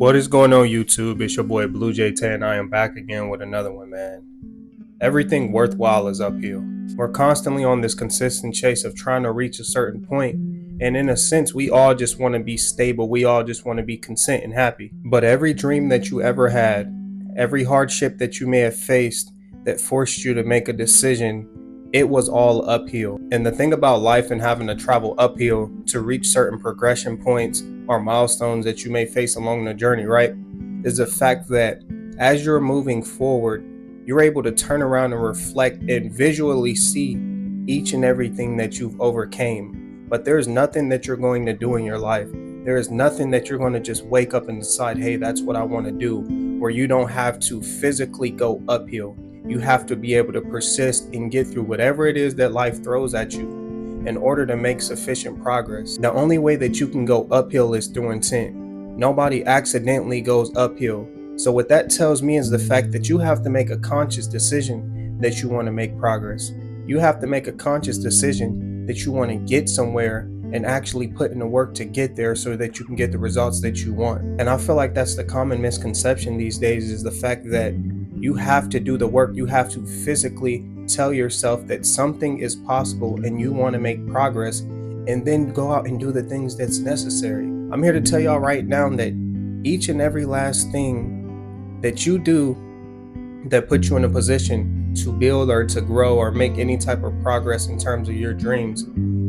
What is going on, YouTube? It's your boy Blue J 10. I am back again with another one, man. Everything worthwhile is uphill. We're constantly on this consistent chase of trying to reach a certain point, and in a sense, we all just want to be stable. We all just want to be content and happy. But every dream that you ever had, every hardship that you may have faced that forced you to make a decision, it was all uphill. And the thing about life and having to travel uphill to reach certain progression points or milestones that you may face along the journey, right, is the fact that as you're moving forward, you're able to turn around and reflect and visually see each and everything that you've overcame. But there's nothing that you're going to do in your life. There is nothing that you're going to just wake up and decide, hey, that's what I want to do, where you don't have to physically go uphill. You have to be able to persist and get through whatever it is that life throws at you in order to make sufficient progress. The only way that you can go uphill is through intent. Nobody accidentally goes uphill. So what that tells me is the fact that you have to make a conscious decision that you want to make progress. You have to make a conscious decision that you want to get somewhere and actually put in the work to get there so that you can get the results that you want. And I feel like that's the common misconception these days, is the fact that you have to do the work. You have to physically tell yourself that something is possible and you want to make progress, and then go out and do the things that's necessary. I'm here to tell y'all right now that each and every last thing that you do that puts you in a position to build or to grow or make any type of progress in terms of your dreams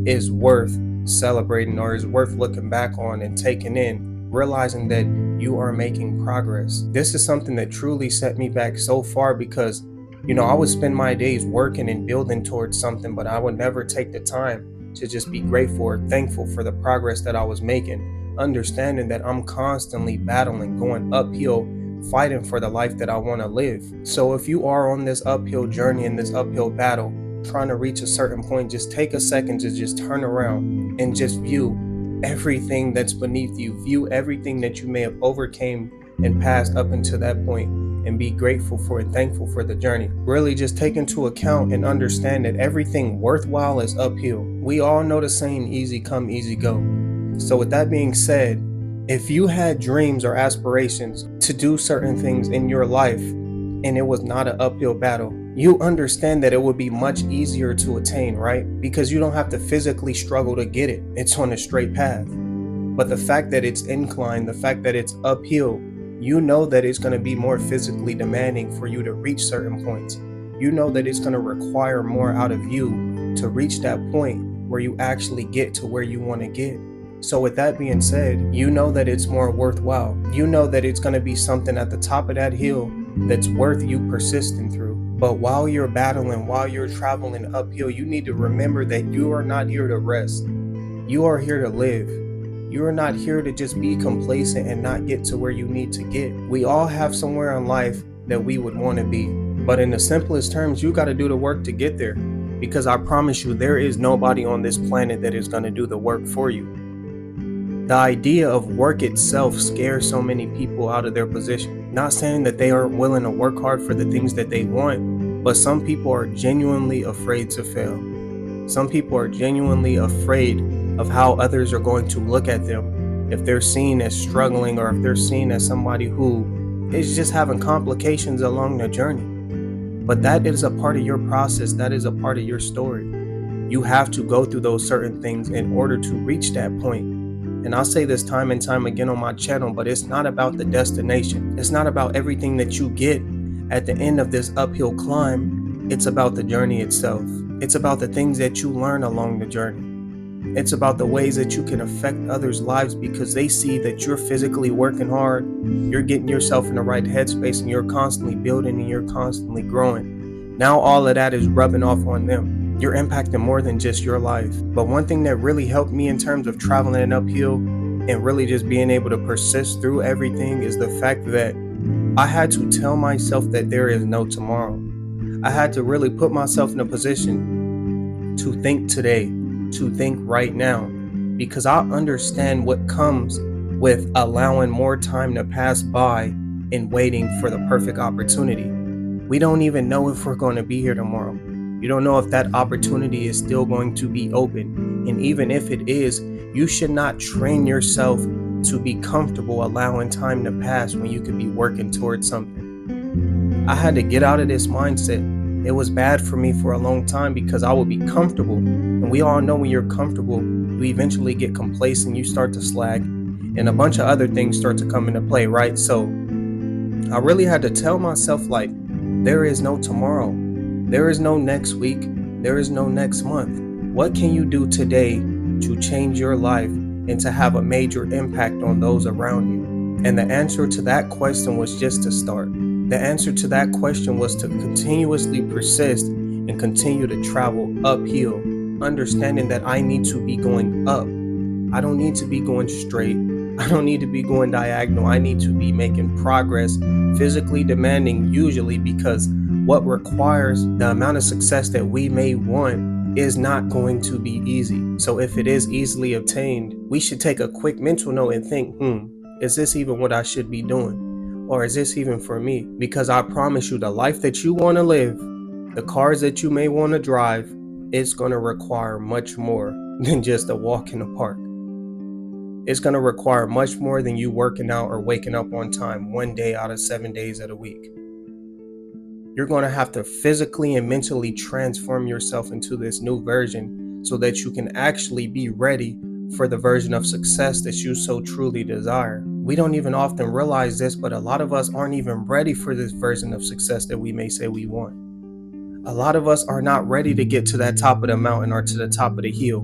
is worth celebrating, or is worth looking back on and taking in, realizing that you are making progress. This is something that truly set me back so far, because I would spend my days working and building towards something, but I would never take the time to just be grateful or thankful for the progress that I was making, understanding that I'm constantly battling, going uphill, fighting for the life that I want to live. So if you are on this uphill journey, in this uphill battle, trying to reach a certain point, just take a second to just turn around and just view everything that's beneath you. View everything that you may have overcame and passed up until that point, and be grateful for and thankful for the journey. Really just take into account and understand that everything worthwhile is uphill. We all know the saying, easy come, easy go. So with that being said, if you had dreams or aspirations to do certain things in your life and it was not an uphill battle, you understand that it would be much easier to attain, right? Because you don't have to physically struggle to get it. It's on a straight path. But the fact that it's inclined, the fact that it's uphill, you know that it's going to be more physically demanding for you to reach certain points. You know that it's going to require more out of you to reach that point where you actually get to where you want to get. So with that being said, you know that it's more worthwhile. You know that it's going to be something at the top of that hill that's worth you persisting through. But while you're battling, while you're traveling uphill, you need to remember that you are not here to rest. You are here to live. You are not here to just be complacent and not get to where you need to get. We all have somewhere in life that we would want to be. But in the simplest terms, you got to do the work to get there. Because I promise you, there is nobody on this planet that is going to do the work for you. The idea of work itself scares so many people out of their position. Not saying that they aren't willing to work hard for the things that they want, but some people are genuinely afraid to fail. Some people are genuinely afraid of how others are going to look at them if they're seen as struggling, or if they're seen as somebody who is just having complications along the journey. But that is a part of your process. That is a part of your story. You have to go through those certain things in order to reach that point. And I'll say this time and time again on my channel, but it's not about the destination. It's not about everything that you get at the end of this uphill climb. It's about the journey itself. It's about the things that you learn along the journey. It's about the ways that you can affect others' lives, because they see that you're physically working hard, you're getting yourself in the right headspace, and you're constantly building and you're constantly growing. Now all of that is rubbing off on them. You're impacting more than just your life. But one thing that really helped me in terms of traveling uphill and really just being able to persist through everything is the fact that I had to tell myself that there is no tomorrow. I had to really put myself in a position to think today, to think right now, because I understand what comes with allowing more time to pass by and waiting for the perfect opportunity. We don't even know if we're going to be here tomorrow. You don't know if that opportunity is still going to be open. And even if it is, you should not train yourself to be comfortable allowing time to pass when you could be working towards something. I had to get out of this mindset. It was bad for me for a long time because I would be comfortable. And we all know when you're comfortable, you eventually get complacent, you start to slack, and a bunch of other things start to come into play, right? So I really had to tell myself, like, there is no tomorrow. There is no next week. There is no next month. What can you do today to change your life and to have a major impact on those around you? And the answer to that question was just to start. The answer to that question was to continuously persist and continue to travel uphill, understanding that I need to be going up. I don't need to be going straight. I don't need to be going diagonal. I need to be making progress, physically demanding usually, because what requires the amount of success that we may want is not going to be easy. So if it is easily obtained, we should take a quick mental note and think, is this even what I should be doing? Or is this even for me? Because I promise you, the life that you want to live, the cars that you may want to drive, it's going to require much more than just a walk in the park. It's going to require much more than you working out or waking up on time 1 day out of 7 days of the week. You're going to have to physically and mentally transform yourself into this new version so that you can actually be ready for the version of success that you so truly desire. We don't even often realize this, but a lot of us aren't even ready for this version of success that we may say we want. A lot of us are not ready to get to that top of the mountain or to the top of the hill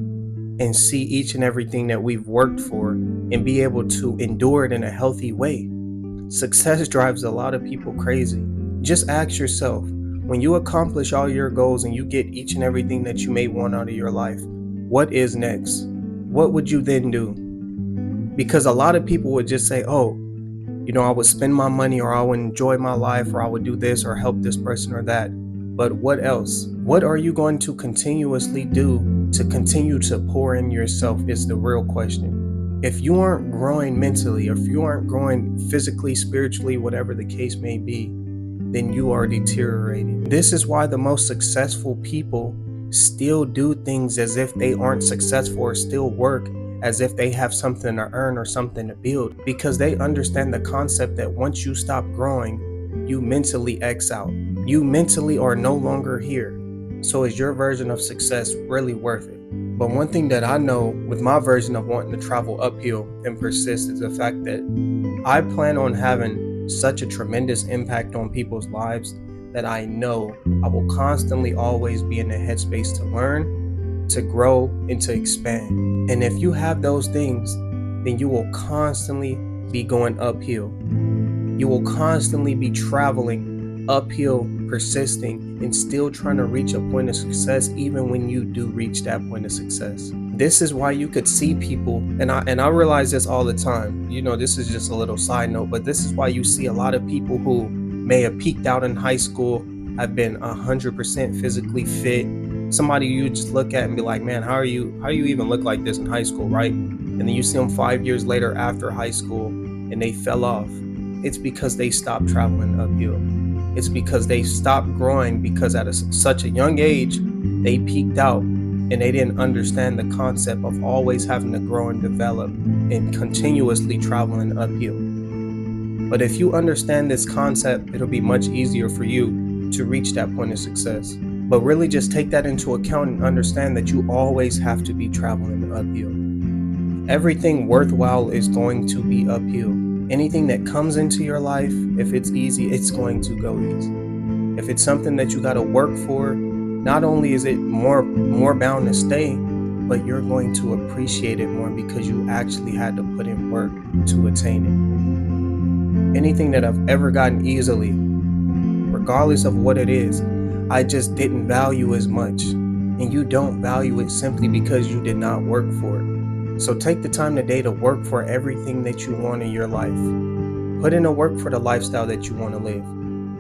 and see each and everything that we've worked for and be able to endure it in a healthy way. Success drives a lot of people crazy. Just ask yourself, when you accomplish all your goals and you get each and everything that you may want out of your life, what is next? What would you then do? Because a lot of people would just say, I would spend my money, or I would enjoy my life, or I would do this or help this person or that. But what else? What are you going to continuously do to continue to pour in yourself is the real question. If you aren't growing mentally, or if you aren't growing physically, spiritually, whatever the case may be, then you are deteriorating. This is why the most successful people still do things as if they aren't successful, or still work as if they have something to earn or something to build, because they understand the concept that once you stop growing, you mentally X out. You mentally are no longer here. So is your version of success really worth it? But one thing that I know with my version of wanting to travel uphill and persist is the fact that I plan on having such a tremendous impact on people's lives that I know I will constantly always be in the headspace to learn, to grow, and to expand. And if you have those things, then you will constantly be going uphill. You will constantly be traveling uphill, persisting, and still trying to reach a point of success even when you do reach that point of success. This is why you could see people, and I realize this all the time. This is just a little side note, but this is why you see a lot of people who may have peaked out in high school, have been 100% physically fit. Somebody you just look at and be like, man, how do you even look like this in high school, right? And then you see them 5 years later after high school and they fell off. It's because they stopped traveling uphill. It's because they stopped growing, because at such a young age, they peaked out and they didn't understand the concept of always having to grow and develop and continuously traveling uphill. But if you understand this concept, it'll be much easier for you to reach that point of success. But really just take that into account and understand that you always have to be traveling uphill. Everything worthwhile is going to be uphill. Anything that comes into your life, if it's easy, it's going to go easy. If it's something that you got to work for, not only is it more bound to stay, but you're going to appreciate it more because you actually had to put in work to attain it. Anything that I've ever gotten easily, regardless of what it is, I just didn't value as much. And you don't value it simply because you did not work for it. So take the time today to work for everything that you want in your life. Put in the work for the lifestyle that you want to live.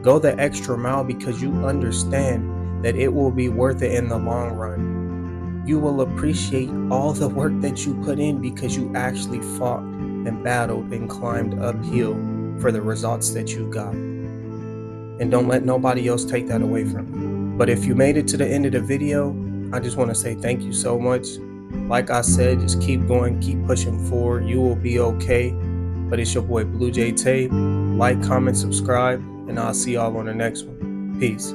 Go the extra mile because you understand that it will be worth it in the long run. You will appreciate all the work that you put in because you actually fought and battled and climbed uphill for the results that you got. And don't let nobody else take that away from you. But if you made it to the end of the video, I just want to say thank you so much. Like I said, just keep going, keep pushing forward. You will be okay. But it's your boy Blue Jay Tape. Like, comment, subscribe, and I'll see y'all on the next one. Peace.